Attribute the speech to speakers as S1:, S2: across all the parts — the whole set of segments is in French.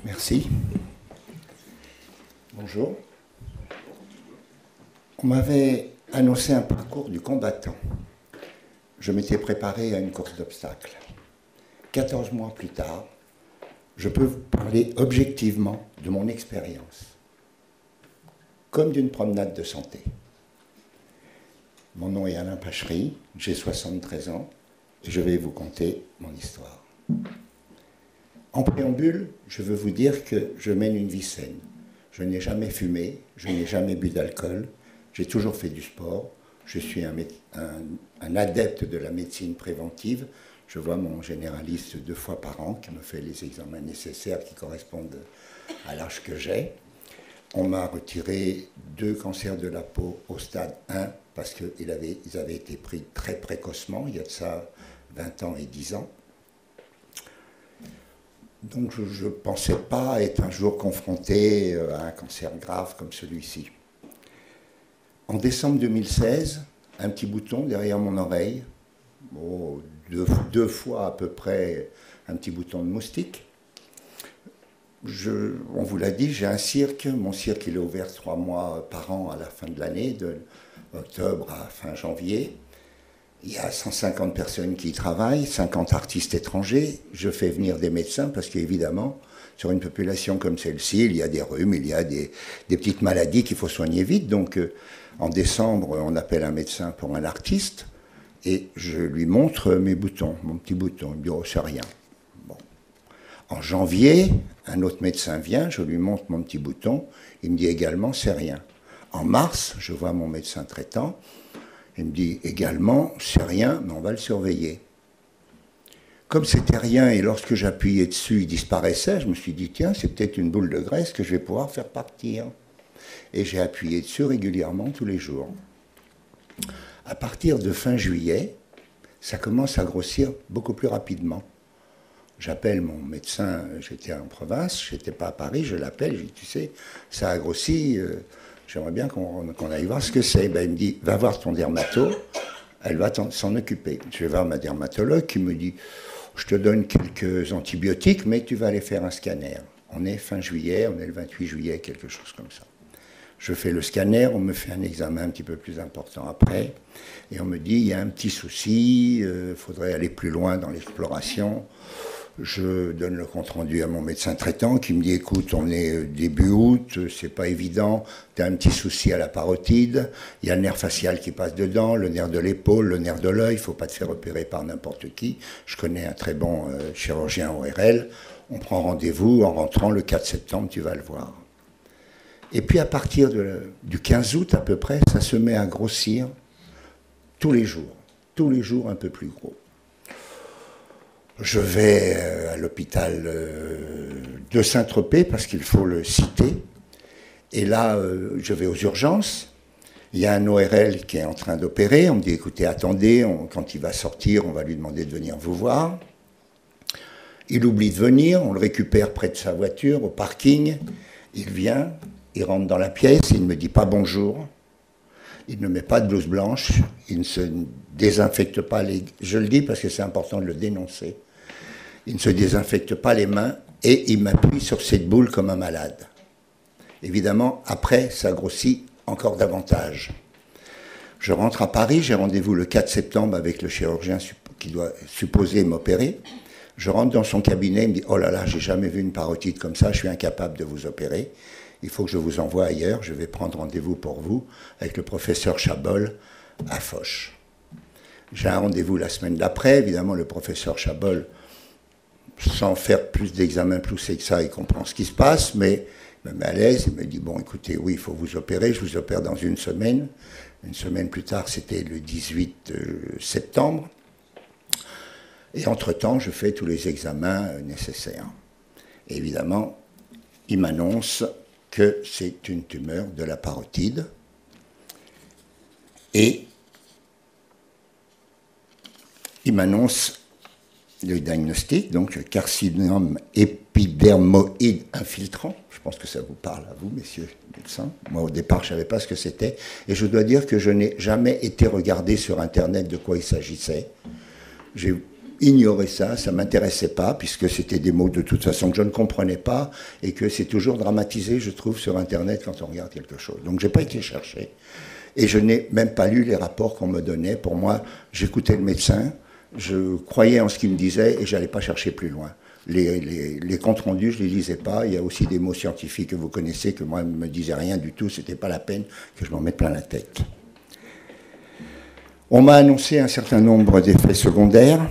S1: Merci. Bonjour. On m'avait annoncé un parcours du combattant. Je m'étais préparé à une course d'obstacles. 14 mois plus tard, je peux vous parler objectivement de mon expérience, comme d'une promenade de santé. Mon nom est Alain Pachery, j'ai 73 ans et je vais vous conter mon histoire. En préambule, je veux vous dire que je mène une vie saine. Je n'ai jamais fumé, je n'ai jamais bu d'alcool, j'ai toujours fait du sport, je suis un adepte de la médecine préventive. Je vois mon généraliste 2 fois par an qui me fait les examens nécessaires qui correspondent à l'âge que j'ai. On m'a retiré 2 cancers de la peau au stade 1 parce qu'ils avaient été pris très précocement, il y a de ça 20 ans et 10 ans. Donc je ne pensais pas être un jour confronté à un cancer grave comme celui-ci. En décembre 2016, un petit bouton derrière mon oreille, deux fois à peu près un petit bouton de moustique. On vous l'a dit, j'ai un cirque. Mon cirque il est ouvert 3 mois par an à la fin de l'année, de octobre à fin janvier. Il y a 150 personnes qui y travaillent, 50 artistes étrangers. Je fais venir des médecins parce qu'évidemment, sur une population comme celle-ci, il y a des rhumes, il y a des petites maladies qu'il faut soigner vite. Donc en décembre, on appelle un médecin pour un artiste et je lui montre mes boutons, mon petit bouton. Il me dit « oh, c'est rien ». Bon. En janvier, un autre médecin vient, je lui montre mon petit bouton, il me dit également « c'est rien ». En mars, je vois mon médecin traitant. Il me dit également, c'est rien, mais on va le surveiller. Comme c'était rien, et lorsque j'appuyais dessus, il disparaissait, je me suis dit, tiens, c'est peut-être une boule de graisse que je vais pouvoir faire partir. Et j'ai appuyé dessus régulièrement tous les jours. À partir de fin juillet, ça commence à grossir beaucoup plus rapidement. J'appelle mon médecin, j'étais en province, je n'étais pas à Paris, je l'appelle, je dis, tu sais, ça a grossi. J'aimerais bien qu'on aille voir ce que c'est. Ben, il me dit, va voir ton dermato, elle va s'en occuper. Je vais voir ma dermatologue qui me dit, je te donne quelques antibiotiques, mais tu vas aller faire un scanner. On est fin juillet, on est le 28 juillet, quelque chose comme ça. Je fais le scanner, on me fait un examen un petit peu plus important après, et on me dit, il y a un petit souci, il faudrait aller plus loin dans l'exploration. Je donne le compte-rendu à mon médecin traitant qui me dit « Écoute, on est début août, c'est pas évident, tu as un petit souci à la parotide, il y a le nerf facial qui passe dedans, le nerf de l'épaule, le nerf de l'œil, il ne faut pas te faire opérer par n'importe qui. Je connais un très bon chirurgien ORL, on prend rendez-vous, en rentrant le 4 septembre, tu vas le voir. » Et puis à partir du 15 août à peu près, ça se met à grossir tous les jours un peu plus gros. Je vais à l'hôpital de Saint-Tropez, parce qu'il faut le citer. Et là, je vais aux urgences. Il y a un ORL qui est en train d'opérer. On me dit, écoutez, attendez, quand il va sortir, on va lui demander de venir vous voir. Il oublie de venir, on le récupère près de sa voiture, au parking. Il vient, il rentre dans la pièce, il ne me dit pas bonjour. Il ne met pas de blouse blanche, il ne se désinfecte pas les... Je le dis parce que c'est important de le dénoncer. Il ne se désinfecte pas les mains et il m'appuie sur cette boule comme un malade. Évidemment, après, ça grossit encore davantage. Je rentre à Paris, j'ai rendez-vous le 4 septembre avec le chirurgien qui doit supposer m'opérer. Je rentre dans son cabinet, il me dit « Oh là là, j'ai jamais vu une parotide comme ça, je suis incapable de vous opérer. Il faut que je vous envoie ailleurs, je vais prendre rendez-vous pour vous avec le professeur Chabol à Foch. » J'ai un rendez-vous la semaine d'après, évidemment le professeur Chabol, sans faire plus d'examens poussés que ça, il comprend ce qui se passe, mais il me met à l'aise, il me dit, bon écoutez, oui, il faut vous opérer, je vous opère dans une semaine. Une semaine plus tard, c'était le 18 septembre. Et entre-temps, je fais tous les examens nécessaires. Et évidemment, il m'annonce que c'est une tumeur de la parotide. Et il m'annonce le diagnostic, donc le carcinome épidermoïde infiltrant. Je pense que ça vous parle à vous, messieurs les médecins. Moi, au départ, je ne savais pas ce que c'était. Et je dois dire que je n'ai jamais été regardé sur Internet de quoi il s'agissait. J'ai ignoré ça, ça ne m'intéressait pas, puisque c'était des mots de toute façon que je ne comprenais pas, et que c'est toujours dramatisé, je trouve, sur Internet quand on regarde quelque chose. Donc je n'ai pas été chercher, et je n'ai même pas lu les rapports qu'on me donnait. Pour moi, j'écoutais le médecin, je croyais en ce qu'il me disait, et je n'allais pas chercher plus loin. Les comptes rendus, je ne les lisais pas. Il y a aussi des mots scientifiques que vous connaissez, que moi, ne me disaient rien du tout, ce n'était pas la peine que je m'en mette plein la tête. On m'a annoncé un certain nombre d'effets secondaires,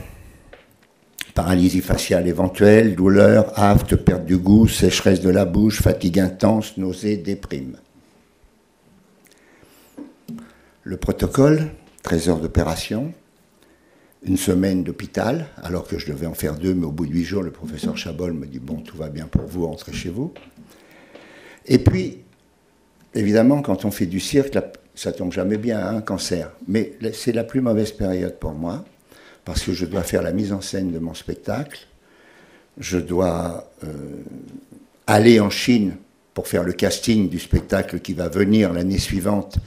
S1: paralysie faciale éventuelle, douleur, afte, perte du goût, sécheresse de la bouche, fatigue intense, nausées, déprime. Le protocole, 13 heures d'opération, une semaine d'hôpital, alors que je devais en faire 2, mais au bout de 8 jours, le professeur Chaboll me dit « Bon, tout va bien pour vous, rentrez chez vous ». Et puis, évidemment, quand on fait du cirque, ça tombe jamais bien, un cancer. Mais c'est la plus mauvaise période pour moi, parce que je dois faire la mise en scène de mon spectacle, je dois aller en Chine pour faire le casting du spectacle qui va venir l'année suivante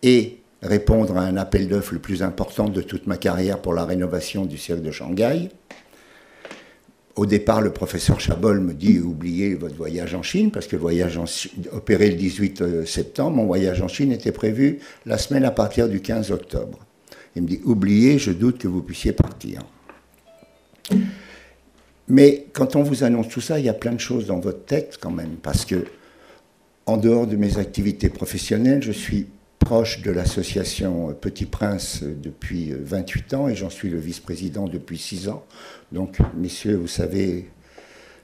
S1: et répondre à un appel d'offres le plus important de toute ma carrière pour la rénovation du cirque de Shanghai. Au départ, le professeur Chaboll me dit « Oubliez votre voyage en Chine », parce que le voyage opéré le 18 septembre, mon voyage en Chine était prévu la semaine à partir du 15 octobre. Il me dit « Oubliez, je doute que vous puissiez partir ». Mais quand on vous annonce tout ça, il y a plein de choses dans votre tête quand même, parce que en dehors de mes activités professionnelles, je suis proche de l'association Petit Prince depuis 28 ans et j'en suis le vice-président depuis 6 ans. Donc, messieurs, vous savez,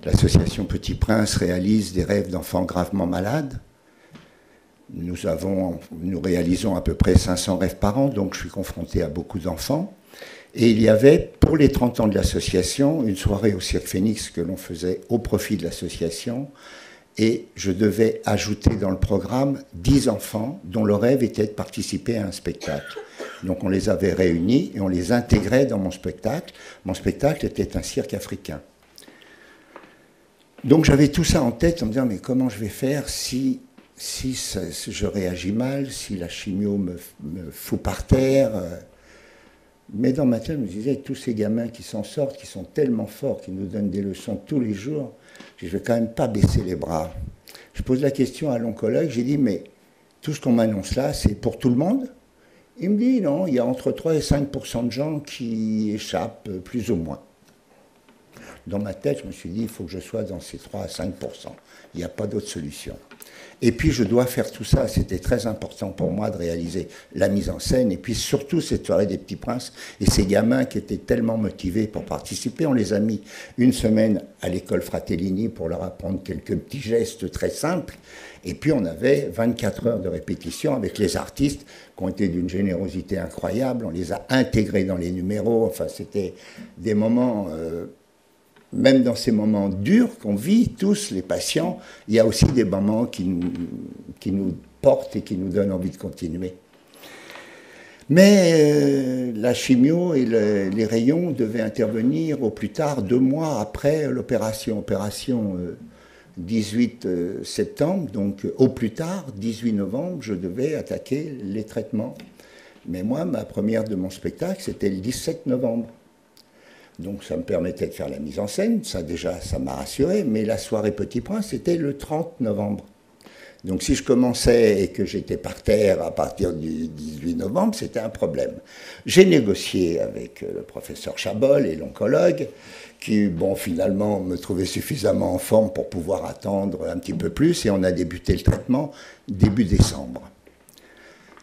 S1: l'association Petit Prince réalise des rêves d'enfants gravement malades. Nous réalisons à peu près 500 rêves par an, donc je suis confronté à beaucoup d'enfants. Et il y avait, pour les 30 ans de l'association, une soirée au Cirque Phénix que l'on faisait au profit de l'association. Et je devais ajouter dans le programme 10 enfants dont le rêve était de participer à un spectacle. Donc on les avait réunis et on les intégrait dans mon spectacle. Mon spectacle était un cirque africain. Donc j'avais tout ça en tête en me disant mais comment je vais faire si je réagis mal, si la chimio me fout par terre. Mais dans ma tête, je me disais, tous ces gamins qui s'en sortent, qui sont tellement forts, qui nous donnent des leçons tous les jours, je ne vais quand même pas baisser les bras. Je pose la question à l'oncologue, j'ai dit, mais tout ce qu'on m'annonce là, c'est pour tout le monde? Il me dit, non, il y a entre 3 et 5% de gens qui échappent, plus ou moins. Dans ma tête, je me suis dit, il faut que je sois dans ces 3 à 5%. Il n'y a pas d'autre solution. Et puis, je dois faire tout ça. C'était très important pour moi de réaliser la mise en scène. Et puis, surtout, cette soirée des Petits Princes. Et ces gamins qui étaient tellement motivés pour participer. On les a mis une semaine à l'école Fratellini pour leur apprendre quelques petits gestes très simples. Et puis, on avait 24 heures de répétition avec les artistes qui ont été d'une générosité incroyable. On les a intégrés dans les numéros. Enfin, c'était des moments... Même dans ces moments durs qu'on vit, tous les patients, il y a aussi des moments qui nous portent et qui nous donnent envie de continuer. Mais la chimio et les rayons devaient intervenir au plus tard 2 mois après l'opération. Opération 18 septembre, donc au plus tard, 18 novembre, je devais attaquer les traitements. Mais moi, ma première de mon spectacle, c'était le 17 novembre. Donc ça me permettait de faire la mise en scène, ça déjà, ça m'a rassuré, mais la soirée Petit Prince, c'était le 30 novembre. Donc si je commençais et que j'étais par terre à partir du 18 novembre, c'était un problème. J'ai négocié avec le professeur Chaboll et l'oncologue, qui, bon, finalement, me trouvaient suffisamment en forme pour pouvoir attendre un petit peu plus, et on a débuté le traitement début décembre.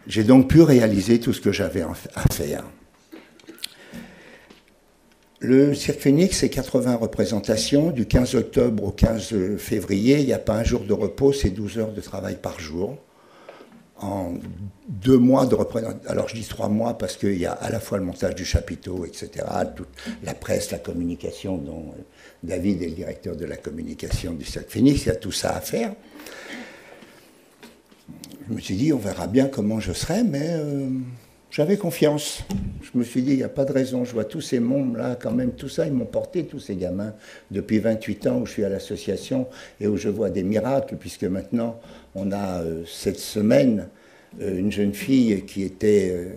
S1: J'ai donc pu réaliser tout ce que j'avais à faire. Le Cirque Phénix, c'est 80 représentations. Du 15 octobre au 15 février, il n'y a pas un jour de repos, c'est 12 heures de travail par jour. En 2 mois de représentation, alors je dis 3 mois parce qu'il y a à la fois le montage du chapiteau, etc., toute la presse, la communication, dont David est le directeur de la communication du Cirque Phénix, il y a tout ça à faire. Je me suis dit, on verra bien comment je serai, mais... j'avais confiance. Je me suis dit, il n'y a pas de raison. Je vois tous ces mômes-là, quand même, tout ça, ils m'ont porté, tous ces gamins, depuis 28 ans où je suis à l'association et où je vois des miracles, puisque maintenant, on a cette semaine une jeune fille qui était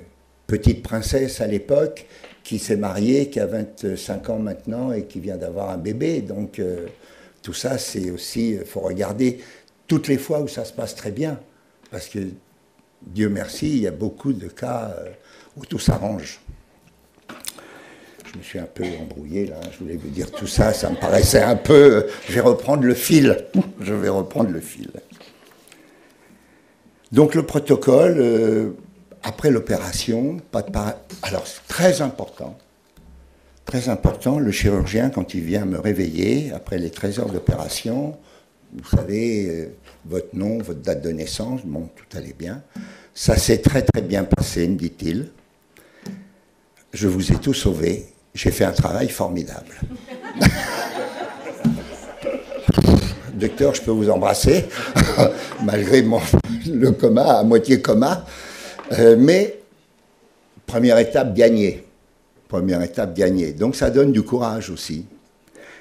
S1: petite princesse à l'époque qui s'est marié, qui a 25 ans maintenant et qui vient d'avoir un bébé. Donc tout ça, c'est aussi, il faut regarder toutes les fois où ça se passe très bien. Parce que, Dieu merci, il y a beaucoup de cas où tout s'arrange. Je me suis un peu embrouillé là, je voulais vous dire tout ça, ça me paraissait un peu... Je vais reprendre le fil. Je vais reprendre le fil. Donc le protocole, après l'opération, pas de alors c'est très important, le chirurgien, quand il vient me réveiller, après les 13 heures d'opération, vous savez, votre nom, votre date de naissance, bon, tout allait bien. Ça s'est très très bien passé, me dit-il. Je vous ai tout sauvé. J'ai fait un travail formidable. Docteur, je peux vous embrasser, malgré le coma, à moitié coma. Mais, première étape gagnée. Première étape gagnée. Donc ça donne du courage aussi.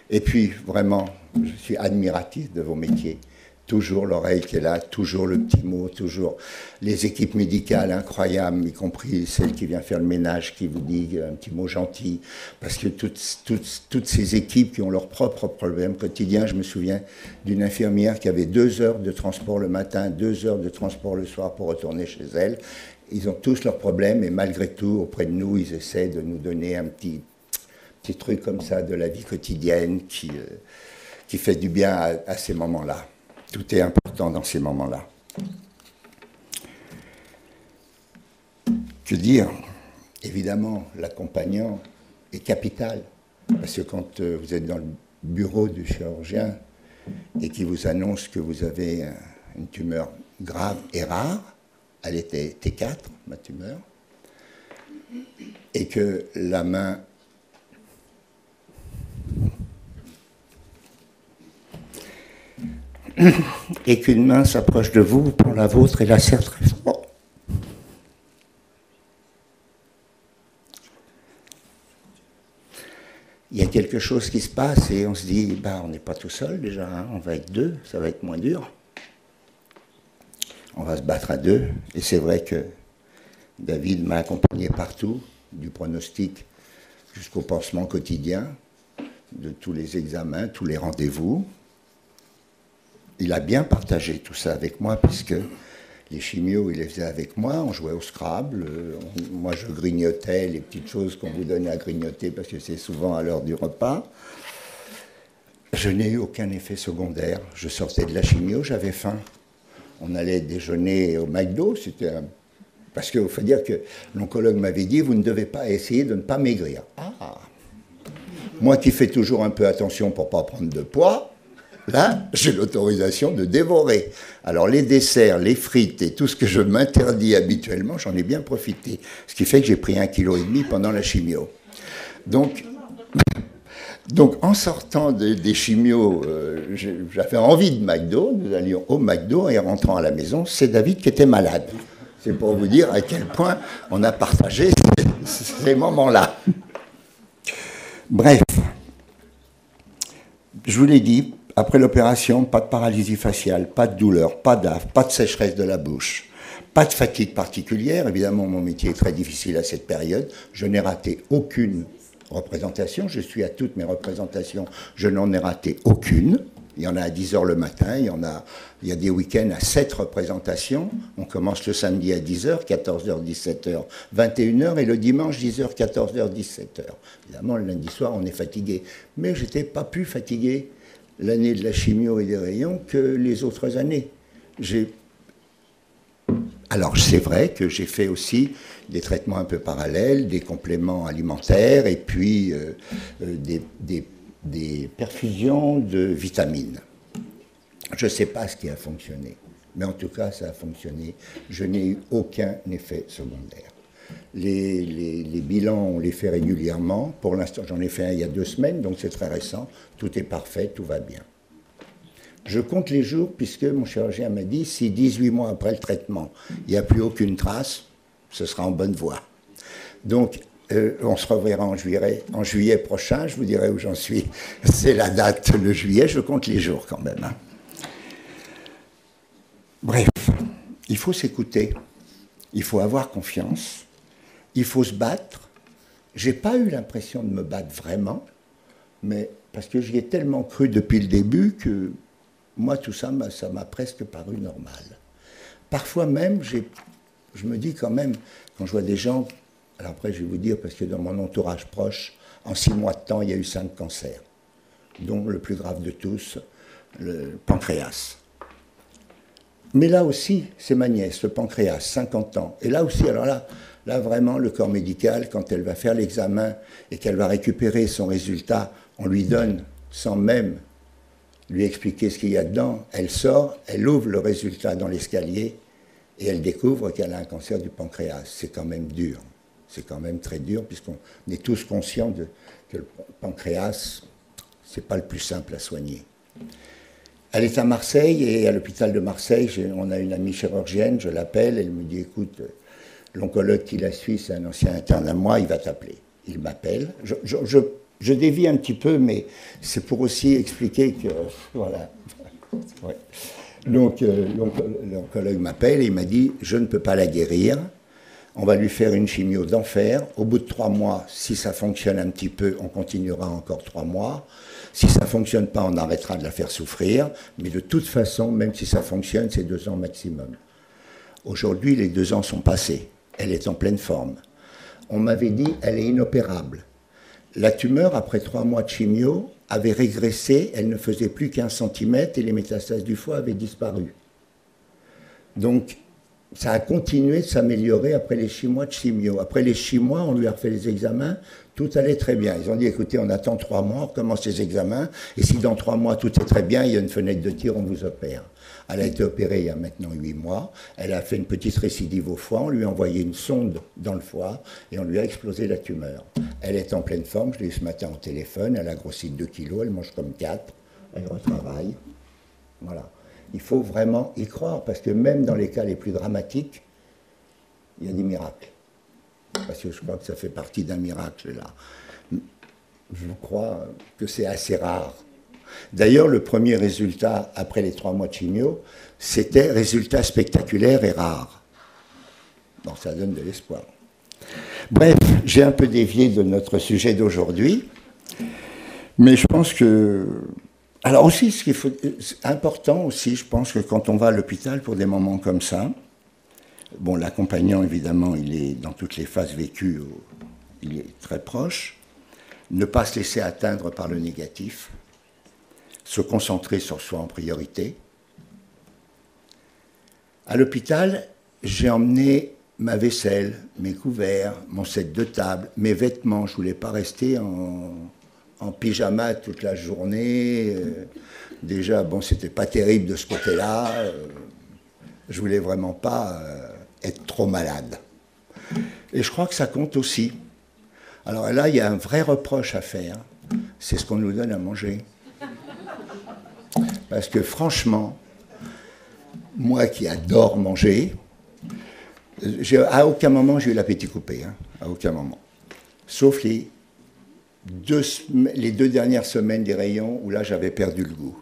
S1: Et puis, vraiment, je suis admiratif de vos métiers. Toujours l'oreille qui est là, toujours le petit mot, toujours les équipes médicales incroyables, y compris celle qui vient faire le ménage, qui vous dit un petit mot gentil. Parce que toutes ces équipes qui ont leurs propres problèmes quotidiens, je me souviens d'une infirmière qui avait 2 heures de transport le matin, 2 heures de transport le soir pour retourner chez elle. Ils ont tous leurs problèmes et malgré tout, auprès de nous, ils essaient de nous donner un petit truc comme ça de la vie quotidienne qui fait du bien à ces moments-là. Tout est important dans ces moments-là. Que dire? Évidemment, l'accompagnant est capital. Parce que quand vous êtes dans le bureau du chirurgien et qu'il vous annonce que vous avez une tumeur grave et rare, elle était T4, ma tumeur, et que la main... et qu'une main s'approche de vous, prend la vôtre et la serre très fort. Il y a quelque chose qui se passe et on se dit, bah, on n'est pas tout seul déjà, hein, on va être 2, ça va être moins dur. On va se battre à 2. Et c'est vrai que David m'a accompagné partout, du pronostic jusqu'au pansement quotidien, de tous les examens, tous les rendez-vous. Il a bien partagé tout ça avec moi, puisque les chimios, il les faisait avec moi, on jouait au Scrabble, moi je grignotais les petites choses qu'on vous donnait à grignoter, parce que c'est souvent à l'heure du repas. Je n'ai eu aucun effet secondaire. Je sortais de la chimio, j'avais faim. On allait déjeuner au McDo, parce qu'il faut dire que l'oncologue m'avait dit, vous ne devez pas essayer de ne pas maigrir. Ah. Moi qui fais toujours un peu attention pour ne pas prendre de poids, là, j'ai l'autorisation de dévorer. Alors les desserts, les frites et tout ce que je m'interdis habituellement, j'en ai bien profité. Ce qui fait que j'ai pris 1,5 kg pendant la chimio. Donc en sortant des chimios, j'avais envie de McDo, nous allions au McDo et en rentrant à la maison, c'est David qui était malade. C'est pour vous dire à quel point on a partagé ces moments-là. Bref, je vous l'ai dit, après l'opération, pas de paralysie faciale, pas de douleur, pas d'affe, pas de sécheresse de la bouche, pas de fatigue particulière. Évidemment, mon métier est très difficile à cette période. Je n'ai raté aucune représentation. Je suis à toutes mes représentations. Je n'en ai raté aucune. Il y en a à 10h le matin. Il y a des week-ends à 7 représentations. On commence le samedi à 10h, 14h, 17h, 21h. Et le dimanche, 10h, 14h, 17h. Évidemment, le lundi soir, on est fatigué. Mais je n'étais pas plus fatigué l'année de la chimio et des rayons que les autres années. Alors, c'est vrai que j'ai fait aussi des traitements un peu parallèles, des compléments alimentaires et puis des perfusions de vitamines. Je ne sais pas ce qui a fonctionné, mais en tout cas, ça a fonctionné. Je n'ai eu aucun effet secondaire. Les bilans, on les fait régulièrement. Pour l'instant, j'en ai fait un il y a 2 semaines, donc c'est très récent. Tout est parfait, tout va bien. Je compte les jours, puisque mon chirurgien m'a dit, si 18 mois après le traitement, il n'y a plus aucune trace, ce sera en bonne voie. Donc, on se reverra en juillet prochain, je vous dirai où j'en suis. C'est la date, le juillet, je compte les jours quand même. Hein. Bref, il faut s'écouter, il faut avoir confiance, il faut se battre, J'ai pas eu l'impression de me battre vraiment, mais parce que j'y ai tellement cru depuis le début que moi, tout ça, ça m'a presque paru normal. Parfois même, je me dis quand même, quand je vois des gens, alors après je vais vous dire, parce que dans mon entourage proche, en 6 mois de temps, il y a eu 5 cancers, dont le plus grave de tous, le pancréas. Mais là aussi, c'est ma nièce, le pancréas, 50 ans. Et là aussi, alors là vraiment, le corps médical, quand elle va faire l'examen et qu'elle va récupérer son résultat, on lui donne, sans même lui expliquer ce qu'il y a dedans, elle sort, elle ouvre le résultat dans l'escalier et elle découvre qu'elle a un cancer du pancréas. C'est quand même dur. C'est quand même très dur, puisqu'on est tous conscients que le pancréas, c'est pas le plus simple à soigner. Elle est à Marseille, et à l'hôpital de Marseille, on a une amie chirurgienne, je l'appelle, elle me dit, écoute, l'oncologue qui la suit, c'est un ancien interne à moi, il va t'appeler. Il m'appelle. Je dévie un petit peu, mais c'est pour aussi expliquer que, voilà. Ouais. Donc, l'oncologue m'appelle et il m'a dit, je ne peux pas la guérir, on va lui faire une chimio d'enfer. Au bout de 3 mois, si ça fonctionne un petit peu, on continuera encore 3 mois. Si ça ne fonctionne pas, on arrêtera de la faire souffrir. Mais de toute façon, même si ça fonctionne, c'est 2 ans maximum. Aujourd'hui, les 2 ans sont passés. Elle est en pleine forme. On m'avait dit, elle est inopérable. La tumeur, après 3 mois de chimio, avait régressé, elle ne faisait plus qu'1 centimètre et les métastases du foie avaient disparu. Donc, ça a continué de s'améliorer après les 6 mois de chimio. Après les 6 mois, on lui a refait les examens, tout allait très bien. Ils ont dit, écoutez, on attend 3 mois, on recommence les examens, et si dans 3 mois tout est très bien, il y a une fenêtre de tir, on vous opère. Elle a été opérée il y a maintenant 8 mois, elle a fait une petite récidive au foie, on lui a envoyé une sonde dans le foie, et on lui a explosé la tumeur. Elle est en pleine forme, je l'ai eu ce matin au téléphone, elle a grossi de 2 kilos, elle mange comme 4, elle retravaille. Voilà. Il faut vraiment y croire, parce que même dans les cas les plus dramatiques, il y a des miracles. Parce que je crois que ça fait partie d'un miracle, là. Je crois que c'est assez rare. D'ailleurs, le premier résultat, après les 3 mois de chimio, c'était résultat spectaculaire et rare. Bon, ça donne de l'espoir. Bref, j'ai un peu dévié de notre sujet d'aujourd'hui, mais je pense que... Alors aussi, ce qu'il faut, important aussi, je pense que quand on va à l'hôpital pour des moments comme ça, bon, l'accompagnant, évidemment, il est dans toutes les phases vécues, il est très proche, ne pas se laisser atteindre par le négatif, se concentrer sur soi en priorité. À l'hôpital, j'ai emmené ma vaisselle, mes couverts, mon set de table, mes vêtements. Je ne voulais pas rester en pyjama toute la journée. Déjà, bon, c'était pas terrible de ce côté-là. Je voulais vraiment pas être trop malade. Et je crois que ça compte aussi. Alors là, il y a un vrai reproche à faire. C'est ce qu'on nous donne à manger. Parce que franchement, moi qui adore manger, à aucun moment j'ai eu l'appétit coupé. Hein, à aucun moment. Sauf les 2 dernières semaines des rayons où là j'avais perdu le goût.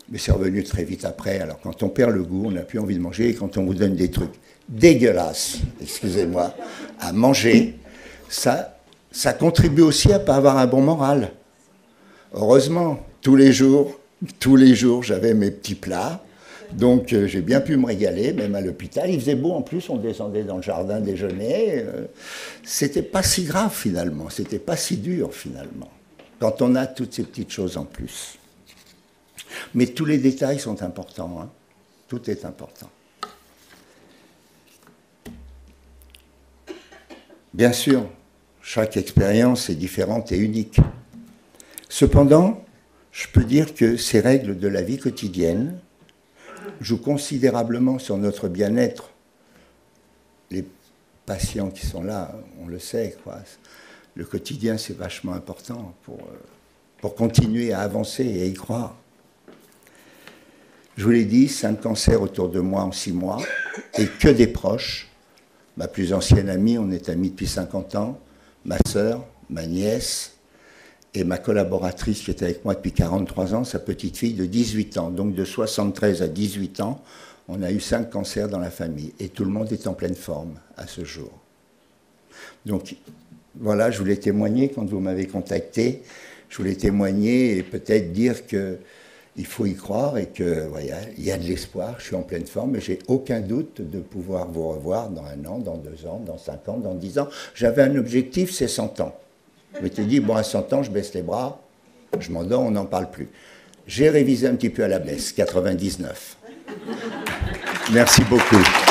S1: Mais c'est revenu très vite après. Alors quand on perd le goût, on n'a plus envie de manger. Et quand on vous donne des trucs dégueulasses, excusez-moi, à manger, ça contribue aussi à ne pas avoir un bon moral. Heureusement, tous les jours, j'avais mes petits plats. Donc j'ai bien pu me régaler, même à l'hôpital. Il faisait beau en plus, on descendait dans le jardin déjeuner. C'était pas si grave finalement, c'était pas si dur finalement, quand on a toutes ces petites choses en plus. Mais tous les détails sont importants, hein. Tout est important. Bien sûr, chaque expérience est différente et unique. Cependant, je peux dire que ces règles de la vie quotidienne jouent considérablement sur notre bien-être. Les patients qui sont là, on le sait, quoi. Le quotidien, c'est vachement important pour continuer à avancer et à y croire. Je vous l'ai dit, 5 cancers autour de moi en 6 mois, et que des proches. Ma plus ancienne amie, on est amis depuis 50 ans, ma sœur, ma nièce, et ma collaboratrice qui est avec moi depuis 43 ans, sa petite fille de 18 ans. Donc de 73 à 18 ans, on a eu 5 cancers dans la famille. Et tout le monde est en pleine forme à ce jour. Donc voilà, je voulais témoigner quand vous m'avez contacté. Je voulais témoigner et peut-être dire qu'il faut y croire et que voilà, il y a de l'espoir. Je suis en pleine forme et j'ai aucun doute de pouvoir vous revoir dans 1 an, dans 2 ans, dans 5 ans, dans 10 ans. J'avais un objectif, c'est 100 ans. Je m'étais dit, bon, à 100 ans, je baisse les bras, je m'endors, on n'en parle plus. J'ai révisé un petit peu à la baisse, 99. Merci beaucoup.